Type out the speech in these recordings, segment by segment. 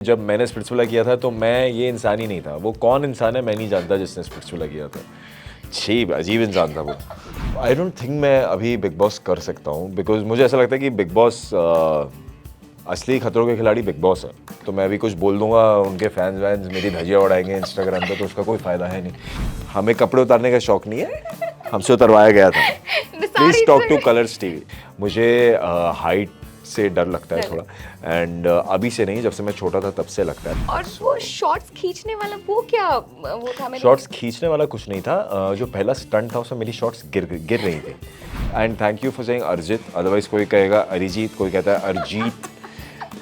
जब मैंने स्पिट्सविला किया था तो मैं ये इंसान ही नहीं था। वो कौन इंसान है मैं नहीं जानता जिसने स्पिट्सविला किया था। छी अजीब इंसान था वो। आई डोंट थिंक मैं अभी बिग बॉस कर सकता हूँ बिकॉज मुझे ऐसा लगता है कि बिग बॉस असली खतरों के खिलाड़ी बिग बॉस है। तो मैं अभी कुछ बोल दूंगा, उनके फैंस वैंस मेरी धज्जियाँ उड़ाएंगे इंस्टाग्राम पे, तो उसका कोई फ़ायदा है नहीं। हमें कपड़े उतारने का शौक नहीं है, हमसे उतरवाया गया था। Please talk two Colors TV. मुझे हाइट से डर लगता है थोड़ा, एंड अभी से नहीं, जब से मैं छोटा था तब से लगता है। और वो शॉर्ट्स खींचने वाला वो क्या वो था? मैंने शॉर्ट्स खींचने वाला कुछ नहीं था। जो पहला स्टंट था उसमें मेरी शॉर्ट्स गिर रही थी। And thank you for saying Arijit, otherwise कोई कहेगा अरिजीत, कोई कहता है अरिजीत,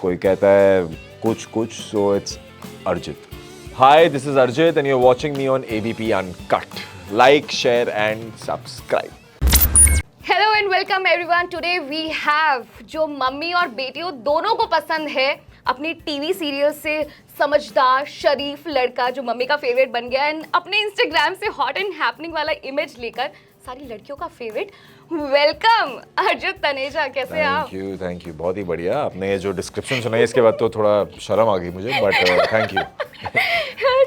कोई कहता है कुछ, so it's Arijit. Hi, this is Arijit and you are watching me on ABP Uncut. Like, share and subscribe. Hello and welcome everyone. Today we have जो मम्मी और बेटियों दोनों को पसंद है अपनी टीवी सीरियल से समझदार शरीफ लड़का जो मम्मी का फेवरेट बन गया एंड अपने इंस्टाग्राम से हॉट एंड हैपनिंग वाला इमेज लेकर सारी लड़कियों का फेवरेट। वेलकम अर्जुन तनेजा, कैसे हैं आप? थैंक यू, बहुत ही बढ़िया। आपने जो डिस्क्रिप्शन सुनाई इसके बाद तो थोड़ा शर्म आ गई मुझे, बट थैंक यू।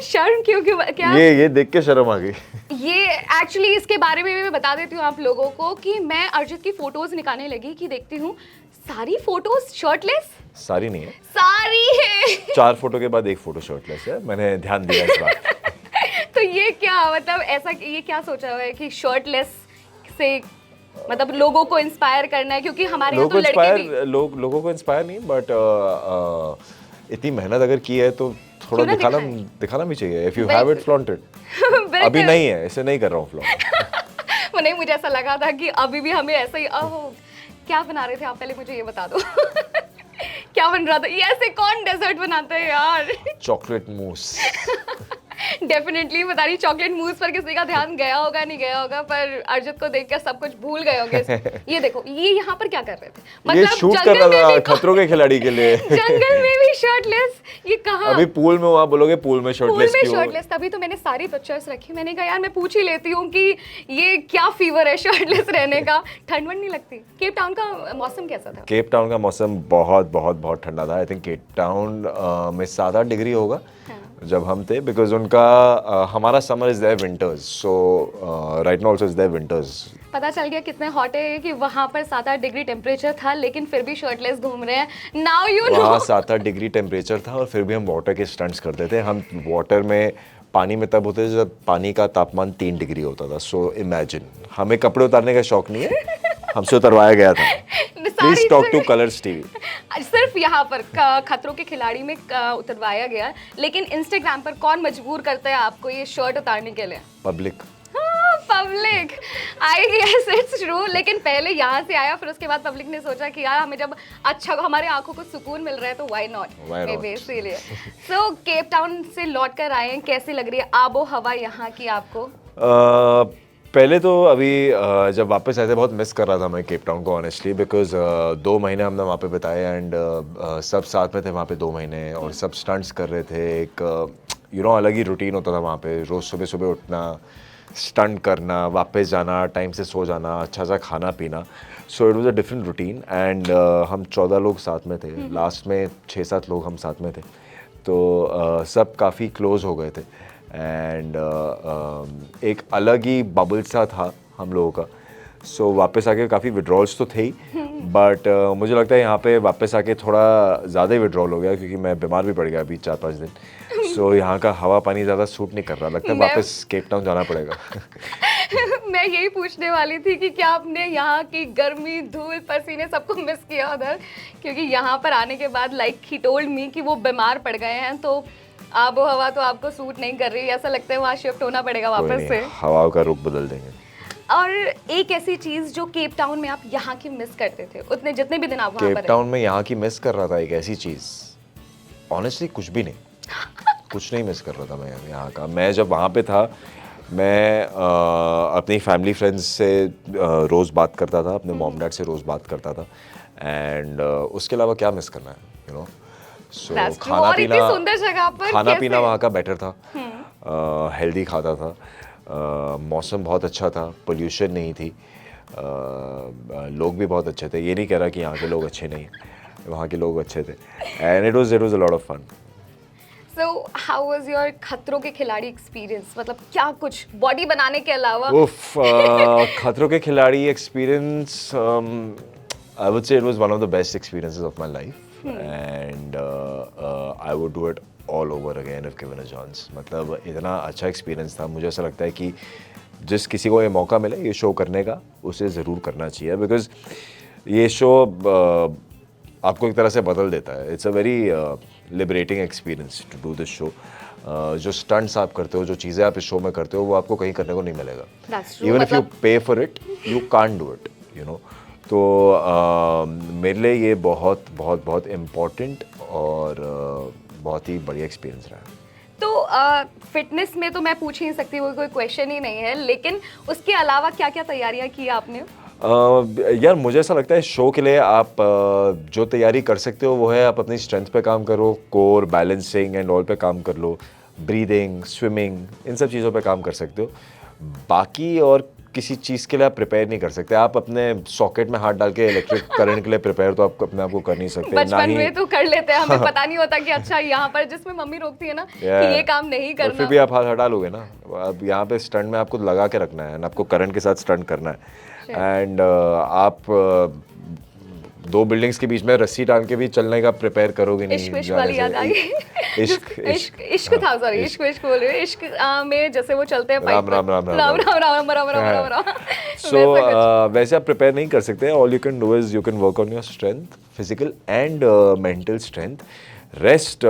शर्म क्यों क्या? ये देख के शर्म आ गई। ये एक्चुअली इसके बारे में मैं बता देती हूँ आप लोगों को कि मैं अर्जित की फोटोज निकालने लगी कि देखती हूँ सारी फोटोज शर्टलेस। सारी नहीं है, सारी है। 4 फोटो के बाद 1 फोटो शर्टलेस है। मैंने ध्यान दिया इस बात। तो ये क्या मतलब ऐसा, ये क्या सोचा हुआ है कि शर्टलेस से मतलब लोगों को इंस्पायर करना है? क्योंकि हमारे यहाँ तो लड़के भी लोगों को इंस्पायर नहीं, बट इतनी मेहनत अगर की है तो थोड़ा दिखाना भी चाहिए। If you have it, flaunt it. अभी नहीं है, ऐसे नहीं कर रहा हूँ फ्लॉन्ट। नहीं, मुझे ऐसा लगा था कि अभी भी हमें ऐसा ही। क्या बना रहे थे आप, पहले मुझे ये बता दो। क्या बन रहा था? ये ऐसे कौन डेजर्ट बनाता है यार? Chocolate mousse. डेफिनेटली बता रही, चॉकलेट मूस पर किसी का ध्यान गया होगा नहीं गया होगा, पर अर्जित को देखकर सब कुछ भूल गए होंगे। ये देखो, ये यहाँ पर क्या कर रहे थे? मतलब ये शूट कर रहा था खतरों के खिलाड़ी के लिए। जंगल में भी शर्टलेस, ये कहाँ? अभी पूल में वहाँ बोलोगे पूल में शर्टलेस क्यों? शर्टलेस, तभी तो मैंने सारी पिक्चर्स रखी। मैंने कहा यार मैं पूछ ही लेती हूँ कि ये क्या फीवर है शर्टलेस रहने का। ठंड वंड नहीं लगती? केप टाउन का मौसम कैसा था? केप टाउन का मौसम बहुत ठंडा था। आई थिंक केप टाउन में 7-8 डिग्री होगा जब हम थे, बिकॉज उनका हमारा summer is their winters, so right now also is their winters. पता चल गया कितने हॉट है कि वहाँ पर 7-8 डिग्री टेम्परेचर था लेकिन फिर भी शर्टलेस घूम रहे हैं। Now you know. वहाँ 7-8 डिग्री टेम्परेचर था और फिर भी हम वाटर के स्टंट्स करते थे। हम वाटर में पानी में तब होते थे जब पानी का तापमान 3 डिग्री होता था। सो इमेजिन, हमें कपड़े उतारने का शौक नहीं है, हमसे उतरवाया गया था। Please talk two Colors TV. सिर्फ यहाँ पर खतरों के खिलाड़ी में उतरवाया गया, लेकिन इंस्टाग्राम पर कौन मजबूर करता है आपको ये शर्ट उतारने के लिए? Public. Public, I guess it's true. लेकिन पहले यहाँ से आया, फिर उसके बाद पब्लिक ने सोचा कि यार हमें जब अच्छा हमारे आंखों को सुकून मिल रहा है तो व्हाई नॉट, इसीलिए। सो केप टाउन से लौट कर आए हैं, कैसी लग रही है आबो हवा यहाँ की आपको? पहले तो अभी जब वापस आए थे बहुत मिस कर रहा था मैं केप टाउन को, ऑनेस्टली, बिकॉज 2 महीने हमने वहाँ पे बिताए एंड सब साथ में थे वहाँ पे 2 महीने और सब स्टंट्स कर रहे थे। एक अलग ही रूटीन होता था वहाँ पे। रोज़ सुबह सुबह उठना, स्टंट करना, वापस जाना, टाइम से सो जाना, अच्छा सा खाना पीना। So it was a different routine and हम 14 लोग साथ में थे। लास्ट में 6-7 लोग हम साथ में थे, तो सब काफ़ी क्लोज हो गए थे एंड एक अलग ही बबल सा था हम लोगों का। सो वापस आके काफ़ी विड्रॉल्स तो थे ही, बट मुझे लगता है यहाँ पे वापस आके थोड़ा ज़्यादा ही विड्रॉल हो गया क्योंकि मैं बीमार भी पड़ गया अभी 4-5 दिन। सो यहाँ का हवा पानी ज़्यादा सूट नहीं कर रहा, लगता है वापस केप टाउन जाना पड़ेगा। मैं यही पूछने वाली थी कि क्या आपने यहाँ की गर्मी, धूल, पसीने सबको मिस किया उधर? क्योंकि यहाँ पर आने के बाद लाइक ही टोल्ड मी कि वो बीमार पड़ गए हैं, तो आबो हवा तो आपको सूट नहीं कर रही। ऐसा लगता है वहाँ शिफ्ट होना पड़ेगा वापस से। हवा का रुख बदल देंगे। और एक ऐसी चीज़ जो केप टाउन में आप यहाँ की मिस करते थे उतने जितने भी दिन आप वहाँ पर केप टाउन में यहाँ की मिस कर रहा था, एक ऐसी चीज़, ऑनेस्टली कुछ भी नहीं। कुछ नहीं मिस कर रहा था मैं यहाँ का। मैं जब वहाँ पे था, मैं अपनी फैमिली फ्रेंड्स से रोज़ बात करता था, अपने मॉम डैड से रोज़ बात करता था एंड उसके अलावा क्या मिस करना है, सो खाना पीना वहाँ का बेटर था, हेल्दी खाता था, मौसम बहुत अच्छा था, पोल्यूशन नहीं थी, लोग भी बहुत अच्छे थे। ये नहीं कह रहा कि यहाँ के लोग अच्छे नहीं, वहाँ के लोग अच्छे थे and it was a lot of fun. So how was your खतरों के खिलाड़ी एक्सपीरियंस? मतलब क्या कुछ बॉडी बनाने के अलावा? उफ, खतरों के खिलाड़ी experience, I would say it was one of the best experiences of my life, and I would do it all over again if given a chance. मतलब इतना अच्छा एक्सपीरियंस था, मुझे ऐसा लगता है कि जिस किसी को ये मौका मिले ये शो करने का, उसे ज़रूर करना चाहिए, बिकॉज ये शो आपको एक तरह से बदल देता है. It's a very liberating experience to do this show. जो स्टंट्स आप करते हो, जो चीज़ें आप इस शो में करते हो, वो आपको कहीं करने को नहीं मिलेगा. That's true. Even if you मतलब पे for it, you can't do it, you know. तो मेरे लिए ये बहुत बहुत बहुत इम्पोर्टेंट और बहुत ही बढ़िया एक्सपीरियंस रहा है. तो फिटनेस में तो मैं पूछ ही नहीं सकती, वो कोई क्वेश्चन ही नहीं है, लेकिन उसके अलावा क्या क्या तैयारियां की आपने? यार मुझे ऐसा लगता है शो के लिए आप जो तैयारी कर सकते हो वो है आप अपनी स्ट्रेंथ पे काम करो, कोर बैलेंसिंग एंड ऑल पे काम कर लो, ब्रीदिंग, स्विमिंग, इन सब चीज़ों पे काम कर सकते हो. बाकी और किसी चीज़ के लिए आप प्रिपेयर नहीं कर सकते. आप अपने सॉकेट में हाथ डाल के इलेक्ट्रिक करंट के लिए प्रिपेयर तो आप अपने आप को कर नहीं सकते. बचपन में तो कर लेते हैं, हमें पता नहीं होता कि अच्छा यहाँ पर जिसमें मम्मी रोकती है ना कि ये काम नहीं और फिर करना. भी आप हाथ हटा लोगे ना. अब यहाँ पे स्टंट में आपको लगा के रखना है, आपको करंट के साथ स्टंट करना है. एंड आप 2 बिल्डिंग्स के बीच में रस्सी टांग के भी चलने का प्रिपेयर करोगे नहीं. इश्क इश्क वाली याद आ गई. इश्क था, सॉरी, इश्क इश्क बोल रही हूँ. इश्क में जैसे वो चलते हैं राम राम राम राम राम राम राम राम राम. सो वैसे आप प्रिपेयर नहीं कर सकते. All you can do is you can work on your strength, physical and mental strength. Rest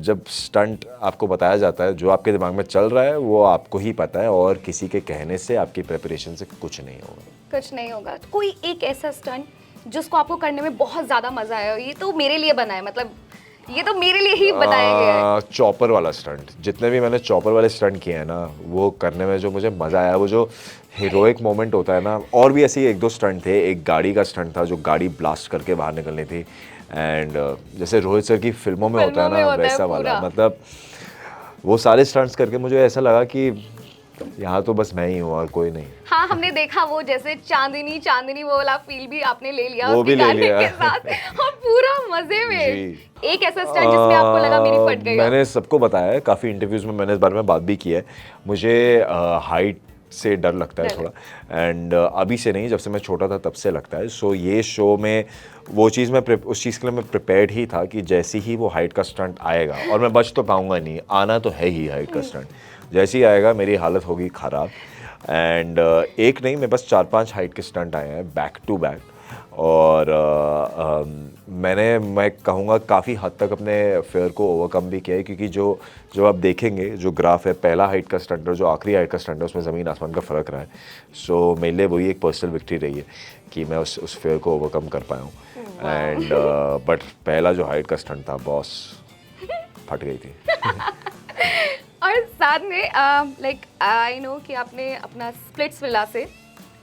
जब स्टंट आपको बताया जाता है, जो आपके दिमाग में चल रहा है वो आपको ही पता है, और किसी के कहने से, आपकी प्रिपरेशन से कुछ नहीं होगा. कुछ नहीं होगा. कोई एक ऐसा स्टंट जिसको आपको करने में बहुत ज्यादा मजा आया, ये तो मेरे लिए बना है, मतलब ये तो मेरे लिए ही बनाया गया है? चॉपर वाला स्टंट. जितने भी मैंने चॉपर वाले स्टंट किए हैं ना, वो करने में जो मुझे मज़ा आया, वो जो हीरोइक मोमेंट होता है ना. और भी ऐसे ही 1-2 स्टंट थे. एक गाड़ी का स्टंट था, जो गाड़ी ब्लास्ट करके बाहर निकलनी थी. एंड जैसे रोहित सर की फिल्मों में होता है ना, वैसा वाला. मतलब वो सारे स्टंट्स करके मुझे ऐसा लगा कि यहाँ तो बस मैं ही हूँ और कोई नहीं. हाँ, हमने देखा वो जैसे चांदनी चांदनी वो वाला फील भी आपने ले लिया, वो भी ले गाने लिया के साथ, और पूरा मजे में. जी. एक ऐसा स्टंट जिसमें आपको लगा मेरी फट गई? मैंने सबको बताया है, काफ़ी इंटरव्यूज़ में मैंने इस बारे में बात भी की है. मुझे हाइट से डर लगता है थोड़ा. एंड अभी से नहीं, जब से मैं छोटा था तब से लगता है. सो ये शो में वो चीज़ मैं उस चीज़ के लिए मैं प्रिपेयर्ड ही था कि जैसे ही वो हाइट का स्टंट आएगा, और मैं बच तो पाऊंगा नहीं, आना तो है ही हाइट का स्टंट. जैसे ही आएगा मेरी हालत होगी ख़राब. एंड एक नहीं, मेरे पास 4-5 हाइट के स्टंट आए हैं बैक टू बैक. और मैं कहूँगा काफ़ी हद तक अपने फेयर को ओवरकम भी किया है, क्योंकि जो आप देखेंगे, जो ग्राफ है, पहला हाइट का स्टंट और जो आखिरी हाइट का स्टंट है, उसमें ज़मीन आसमान का फ़र्क रहा है. सो मेरे लिए वही एक पर्सनल विक्ट्री रही है कि मैं उस फेयर को ओवरकम कर पाया हूँ. एंड बट पहला जो हाइट का स्टंट था, बॉस फट गई थी. और साथ में लाइक आई नो कि आपने अपना स्प्लिट्स विला से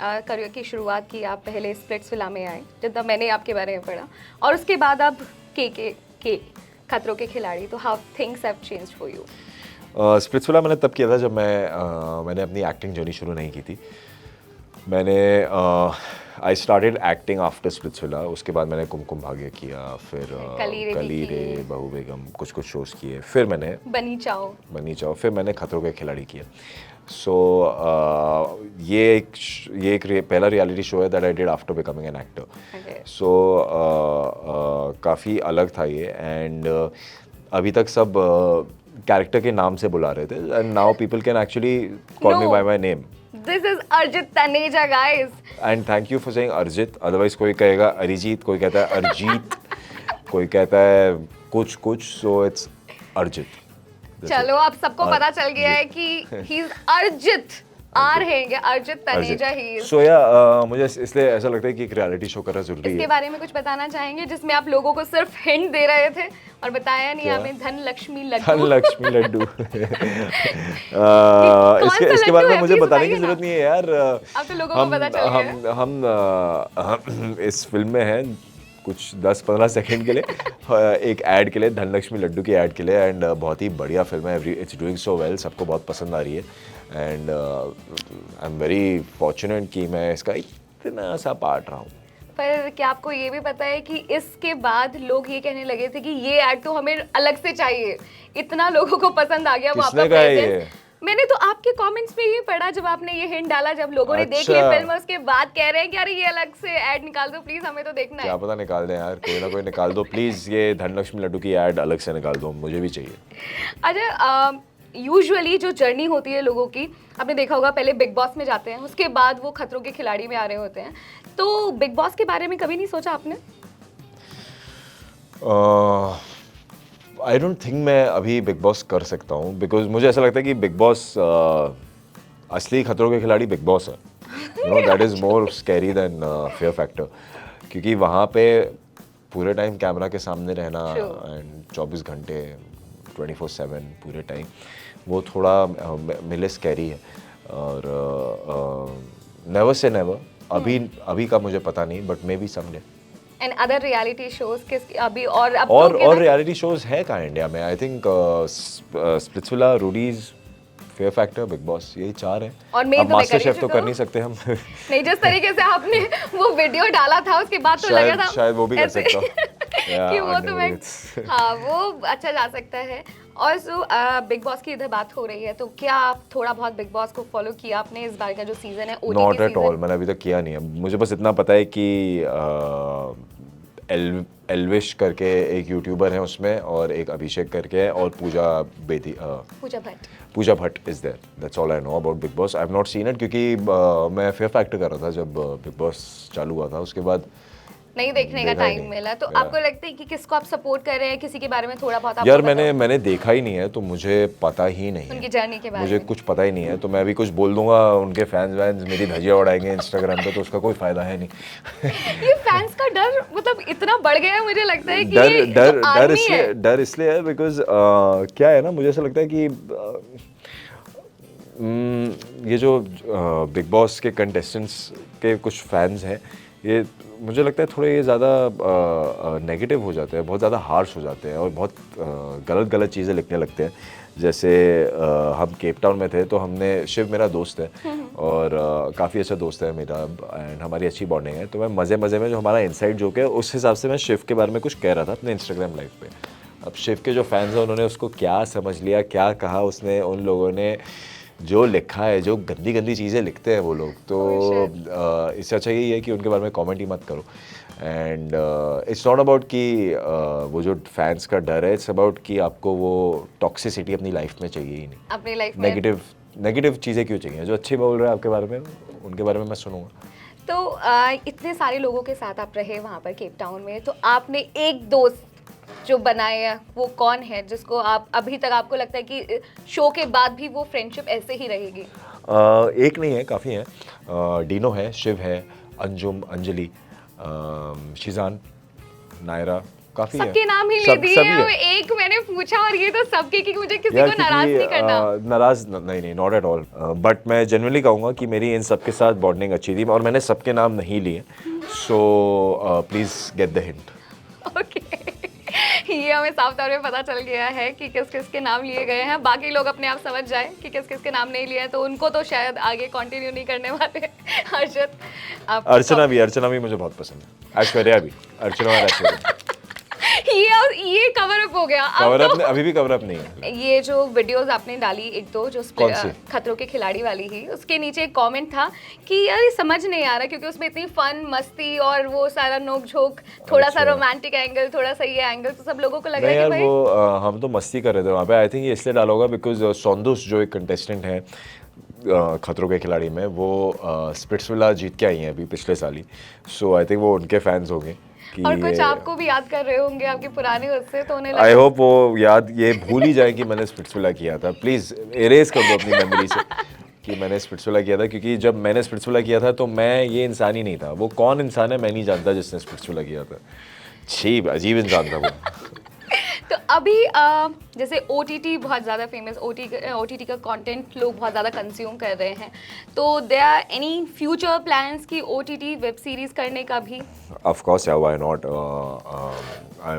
करियर की शुरुआत की. आप पहले स्प्लिट्स विला में आए, जितना मैंने आपके बारे में पढ़ा, और उसके बाद अब के खतरों के खिलाड़ी. तो how things have changed for you? Splits villa मैंने तब किया था जब मैंने अपनी एक्टिंग जर्नी शुरू नहीं की थी. मैंने I started acting after splits villa. उसके बाद मैंने कुमकुम भाग्य किया, फिर कलीरे, बहू बेगम, कुछ शोज़ किए. फिर मैंने बनी चाओ, फिर मैंने खतरों के खिलाड़ी किया. सो ये एक पहला रियलिटी शो है that I did after becoming an actor. So काफ़ी अलग था ये. एंड अभी तक सब कैरेक्टर के नाम से बुला रहे थे, and now people can actually call me by my name. This is Arjit Taneja, guys. And thank you for saying Arjit. Otherwise कोई कहेगा अरिजीत, कोई कहता है अरजीत, कोई कहता है कुछ. So it's Arjit. चलो अब सबको पता चल गया है कि he is Arjit. आर है अर्जित तनेजा ही. सो या मुझे इसलिए ऐसा लगता है कि एक रियलिटी शो करना जरूरी है. इसके बारे में कुछ बताना चाहेंगे जिसमें आप लोगों को सिर्फ हिंट दे रहे थे और बताया नहीं हमें? धनलक्ष्मी लड्डू. इसके बारे में मुझे बताने की जरूरत नहीं है यार. अब तो लोगों को पता चल गया. हम इस फिल्म में हैं कुछ 10-15 सेकंड के लिए, एक ऐड के लिए, धनलक्ष्मी लड्डू की ऐड के लिए. एंड बहुत ही बढ़िया फिल्म है. इट्स डूइंग सो वेल, सबको बहुत पसंद आ रही है. And I am very fortunate कि मैं इसका इतना सा पार्ट रहा हूँ. पर क्या आपको ये भी पता है कि इसके बाद लोग ये कहने लगे थे कि ये ऐड तो हमें अलग से चाहिए, इतना लोगों को पसंद आ गया वो किसने आपका कहा ये? presence। मैंने तो आपके कमेंट्स में ये पढ़ा जब आपने ये हिंट डाला, जब लोगों ने देख ली अच्छा। फिल्म उसके बाद कह रहे हैं कि अरे ये अलग से ऐड निकाल दो प्लीज, हमें तो देखना क्या है। पता निकाल दें यार, कोई ना कोई निकाल दो प्लीज, ये धनलक्ष्मी लड्डू की ऐड अलग से निकाल दो, मुझे भी चाहिए। अच्छा, यूजुअली जो जर्नी होती है लोगों की, आपने देखा होगा पहले बिग बॉस में जाते हैं, उसके बाद वो खतरों के खिलाड़ी में आ रहे होते हैं, तो बिग बॉस के बारे में कभी नहीं सोचा आपने? आई डोंट थिंक मैं अभी बिग बॉस कर सकता हूँ, बिकॉज मुझे ऐसा लगता है कि बिग बॉस असली खतरों के खिलाड़ी बिग बॉस है, you know, that is more scary than Fear Factor, क्योंकि वहाँ पे पूरे टाइम कैमरा के सामने रहना एंड 24 घंटे 24/7 पूरे टाइम, वो थोड़ा मिले स्कैरी है। और नेवर से नेवर, अभी का मुझे पता नहीं, but may be someday. And other reality shows किस अभी और अब और तो क्या रियलिटी शोज है कहाँ इंडिया में? I think Splitsvilla, Rudy's, fair factor, big boss, यही 4 हैं। और मैं अब तो मास्टर मैं शेफ तो कर कर नहीं सकते हम। नहीं, जिस तरीके से आपने वो वीडियो डाला था उसके बाद तो लगा था शायद वो भी कर ऐसे सकता हूँ। कि वो तो मैं हाँ वो अच्छा जा सकता है। और सो बिग बॉस की इधर बात हो रही है, तो क्या आप थोड़ा बहुत बिग बॉस को फॉलो किया आपने? इस बार का जो सीजन है OTT not at all, season, मैंने अभी तक किया नहीं है। मुझे बस इतना पता है कि एलविश करके एक यूट्यूबर है उसमें, और एक अभिषेक करके है, और Pooja Bhatt is there. That's all I know about Bigg Boss. I have not seen it, क्योंकि मैं फेयर फैक्टर कर रहा था जब बिग बॉस चालू हुआ था, उसके बाद नहीं देखने का देखा ही टाइम नहीं। मिला। तो Yeah. आपको लगता है कि किसको आप सपोर्ट कर रहे हैं? किसी के बारे में थोड़ा बहुत आपको यार पता हो? मैंने देखा ही नहीं है, तो मुझे पता ही नहीं उनकी है, जर्नी के बारे मुझे में कुछ पता ही नहीं है, तो मैं अभी कुछ बोल दूंगा, उनके फैंस वैंस मेरी धज्जियां उड़ाएंगे इंस्टाग्राम पे, तो उसका कोई फायदा है नहीं। ये फैंस का डर मतलब इतना बढ़ गया है, मुझे लगता है कि डर ये डर जो डर आर्मी है, इसलिए है बिकॉज क्या है ना, मुझे ऐसा लगता है कि ये जो बिग बॉस के कंटेस्टेंट्स के कुछ फैंस हैं, ये मुझे लगता है थोड़े ये ज़्यादा नेगेटिव हो जाते हैं, बहुत ज़्यादा हार्श हो जाते हैं, और बहुत गलत चीज़ें लिखने लगते हैं। जैसे हम केप टाउन में थे, तो हमने, शिव मेरा दोस्त है और काफ़ी अच्छा दोस्त है मेरा, एंड हमारी अच्छी बॉन्डिंग है, तो मैं मज़े में जो हमारा इनसाइड जोक है, उस हिसाब से मैं शिव के बारे में कुछ कह रहा था अपने इंस्टाग्राम लाइव पे। अब शिव के जो फैंस हैं, उन्होंने उसको क्या समझ लिया, क्या कहा उसने, उन लोगों ने जो लिखा है, जो गंदी चीज़ें लिखते हैं वो लोग, तो इससे अच्छा यही है कि उनके बारे में कमेंट ही मत करो। एंड इट्स नॉट अबाउट कि वो जो फैंस का डर है, इट्स अबाउट कि आपको वो टॉक्सिसिटी अपनी लाइफ में चाहिए ही नहीं। अपनी लाइफ में नेगेटिव चीज़ें क्यों चाहिए? जो अच्छे बोल रहे हैं आपके बारे में, उनके बारे में मैं सुनूंगा। तो इतने सारे लोगों के साथ आप रहे वहाँ पर केप टाउन में, तो आपने एक दोस्त जो बनाया, वो कौन है जिसको आप अभी तक आपको लगता है कि शो के बाद भी वो फ्रेंडशिप ऐसे ही रहेगी? एक नहीं है, काफ़ी हैं। डीनो है, शिव है, अंजुम, अंजलि, शिजान, नायरा, काफ़ी है। सबके नाम ही ले दिए। एक मैंने पूछा और ये तो सबके, कि मुझे किसी को नाराज नहीं करना। नाराज नहीं, नॉट एट ऑल। बट मैं जनरली कहूँगा कि मेरी इन सबके साथ बॉन्डिंग अच्छी थी, और मैंने सबके नाम नहीं लिए, so please get the hint. Okay, ये हमें साफ तौर पे पता चल गया है कि किस किस के नाम लिए गए हैं। बाकी लोग अपने आप समझ जाए कि किस किस के नाम नहीं लिए हैं, तो उनको तो शायद आगे कंटिन्यू नहीं करने वाले। हर्षद, आप अर्चना भी मुझे बहुत पसंद है, ऐश्वर्या भी, अर्चना और ऐश्वर्या। ये कवर अप हो गया। कवर अप अभी भी कवर अप नहीं है। ये जो वीडियोस आपने डाली एक दो, जो कौन सी? खतरों के खिलाड़ी वाली ही, उसके नीचे एक कमेंट था कि यार ये समझ नहीं आ रहा, क्योंकि उसमें इतनी फन मस्ती और वो सारा नोक झोंक, थोड़ा सा रोमांटिक एंगल, थोड़ा सा ये एंगल, तो सब लोगों को लग रहा है कि भाई वो हम तो मस्ती कर रहे थे वहाँ पे। आई थिंक ये इसलिए डाला होगा बिकॉज सोंदुस जो एक कंटेस्टेंट है खतरों के खिलाड़ी में, वो स्प्लिट्सविला जीत के आई हैं अभी पिछले साल ही, सो आई थिंक वो उनके फैंस होंगे। और कुछ आपको भी याद कर रहे होंगे आपके पुराने उससे, तो उन्हें आई होप वो ये भूल ही जाए कि मैंने स्प्लिट्सविला किया था। प्लीज़ इरेज कर दो अपनी मेमोरी से कि मैंने स्प्लिट्सविला किया था, क्योंकि जब मैंने स्प्लिट्सविला किया था तो मैं ये इंसान ही नहीं था। वो कौन इंसान है मैं नहीं जानता जिसने स्प्लिट्सविला किया था। छी, अजीब इंसान था वो। तो अभी जैसे OTT बहुत ज़्यादा फेमस, OTT का कंटेंट लोग बहुत ज़्यादा कंज्यूम कर रहे हैं, तो there are any future plans की OTT वेब सीरीज करने का भी? ऑफ कोर्स, या why not. I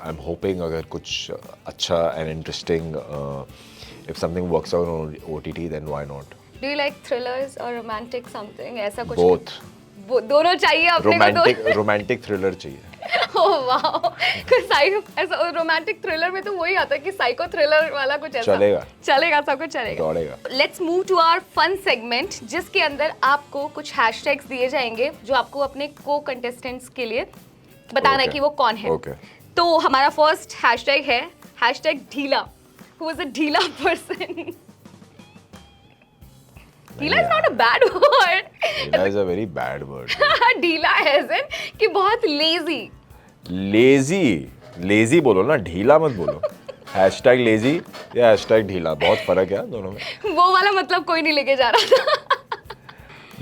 am hoping अगर कुछ अच्छा and interesting, if something works out on OTT, then why not. Do you like thrillers और रोमांटिक समथिंग, ऐसा कुछ? बोथ वो दोनों चाहिए अपने को। रोमांटिक थ्रिलर चाहिए। ओह वाओ, साइको ऐसा रोमांटिक थ्रिलर में तो वही आता है कि साइको थ्रिलर वाला कुछ ऐसा चलेगा सब कुछ चलेगा। दौड़ेगा। Let's move to our fun segment, जिसके अंदर आपको कुछ हैशटैग्स दिए जाएंगे जो आपको अपने को कंटेस्टेंट्स के लिए बताना है कि वो कौन है। तो हमारा फर्स्ट हैशटैग है हैशटैग ढीला। हु इज अ ढीला पर्सन? ढीला is not a bad word. ढीला is a very bad word. ढीला as in कि बहुत lazy. लेजी बोलो ना, ढीला मत बोलो। हैशटैग लेजी या हैशटैग ढीला, बहुत फर्क है दोनों में। वो वाला मतलब कोई नहीं लेके जा रहा था।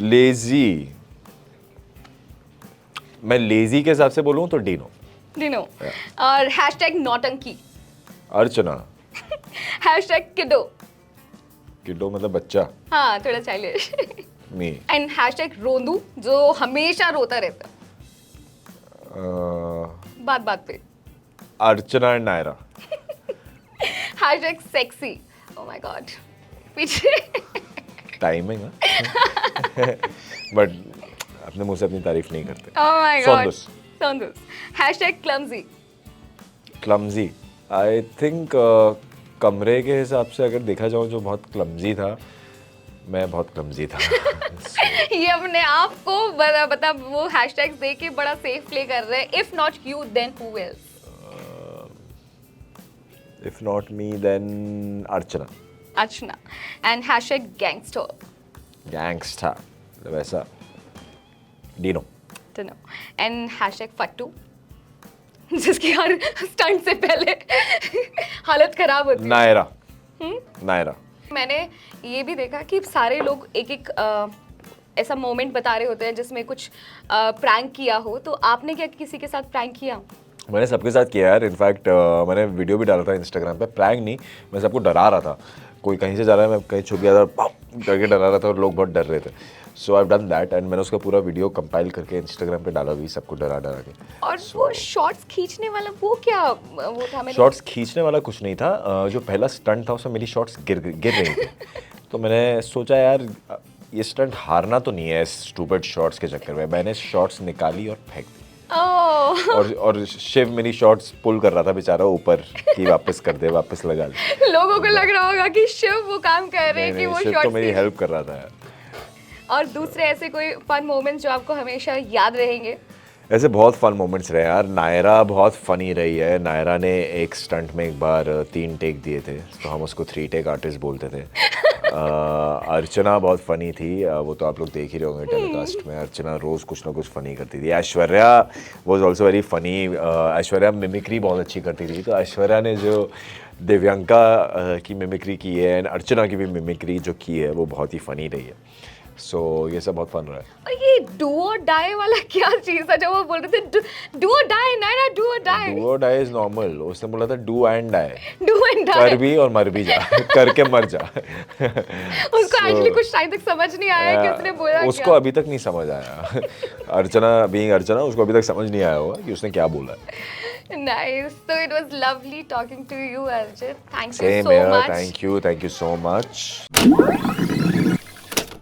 लेजी, मैं लेजी के हिसाब से बोलूं तो डीनो। और हैशटैग नौटंकी। अर्चना। हैशटैग किडो। किडो मतलब बच्चा। हाँ, थोड़ा चाइल्डिश। मी। एंड हैशटैग रोंदू, जो हमेशा रोता रहता है बात बात पे। Archana and Naira. Hashtag sexy. Oh my god, पीछे टाइमिंग है। बट अपने मुंह से अपनी तारीफ नहीं करते। Oh my god, Soundous. Hashtag clumsy. Clumsy, I think कमरे के हिसाब से अगर देखा जाओ जो बहुत क्लमजी था, मैं बहुत क्लमजी था। ये अपने आप को बता वो हैशटैग्स दे के बड़ा सेफ प्ले कर रहे हैं। If not you then who else? If not me then Archana. And hashtag gangster वैसा डीनो। एंड हैशटैग फट्टू, जिसकी हर स्टंट से पहले हालत खराब होती है। नायरा। मैंने ये भी देखा कि सारे लोग एक एक ऐसा मोमेंट बता रहे होते हैं जिसमें कुछ प्रैंक किया हो। तो आपने क्या किसी के साथ प्रैंक किया? मैंने सबके साथ किया यार। इनफैक्ट मैंने वीडियो भी डाला था इंस्टाग्राम पे। प्रैंक नहीं, मैं सबको डरा रहा था। कोई कहीं से जा रहा है, मैं कहीं छुप गया था, करके डरा रहा था और लोग बहुत डर रहे थे। So I have done that and मैंने उसका पूरा वीडियो कंपाइल करके इंस्टाग्राम पे डाला भी, सबको डरा के। और वो शॉर्ट्स खींचने वाला वो क्या वो था? मैंने शॉर्ट्स खींचने वाला कुछ नहीं था। जो पहला स्टंट था उसमें मेरी शॉर्ट्स गिर रही थी। तो मैंने सोचा यार ये स्टंट हारना तो नहीं है इस स्टूपिड शॉर्ट्स के चक्कर में। मैंने शॉर्ट्स निकाली और फेंक दी। और शिव मेरी शॉर्ट्स पुल कर रहा था बेचारा ऊपर कि वापस कर दे, वापस लगा ले। लोगों को लग रहा होगा कि शिव वो काम कर रहे हैं कि वो शॉर्ट्स तो मेरी हेल्प कर रहा था यार। और दूसरे ऐसे कोई फन मोमेंट्स जो आपको हमेशा याद रहेंगे? ऐसे बहुत फन मोमेंट्स रहे यार। नायरा बहुत फनी रही है। नायरा ने एक स्टंट में एक बार 3 टेक दिए थे, तो हम उसको 3 टेक आर्टिस्ट बोलते थे। अर्चना बहुत फनी थी, वो तो आप लोग देख ही रहे होंगे टेलीकास्ट में। अर्चना रोज़ कुछ ना कुछ फ़नी करती थी। Aishwarya was also very funny. Aishwarya mimicry बहुत अच्छी करती थी। तो ऐश्वर्या ने जो दिव्यांका की मिमिक्री की है एंड अर्चना की भी मिमिक्री जो की है वो बहुत ही फ़नी रही है। सो ये सब बहुत फन रहा है। और ये डू और डाई वाला क्या चीज़ था जो वो बोल रहे थे? डू और डाई, नायरा डू और डाई। डू और डाई इज नॉर्मल। उसने बोला था do and die. Do and die, कर भी और मर भी जा। करके मर जा। उसको एक्चुअली कुछ टाइम तक समझ नहीं आया कि उसने बोला उसको क्या। अभी तक नहीं समझ आया। अर्चना बीइंग अर्चना, उसको अभी तक समझ नहीं आया होगा कि उसने क्या बोला है। Nice. So it was lovely talking to you, Arjit. Thank you Same so here. much. Thank you so much.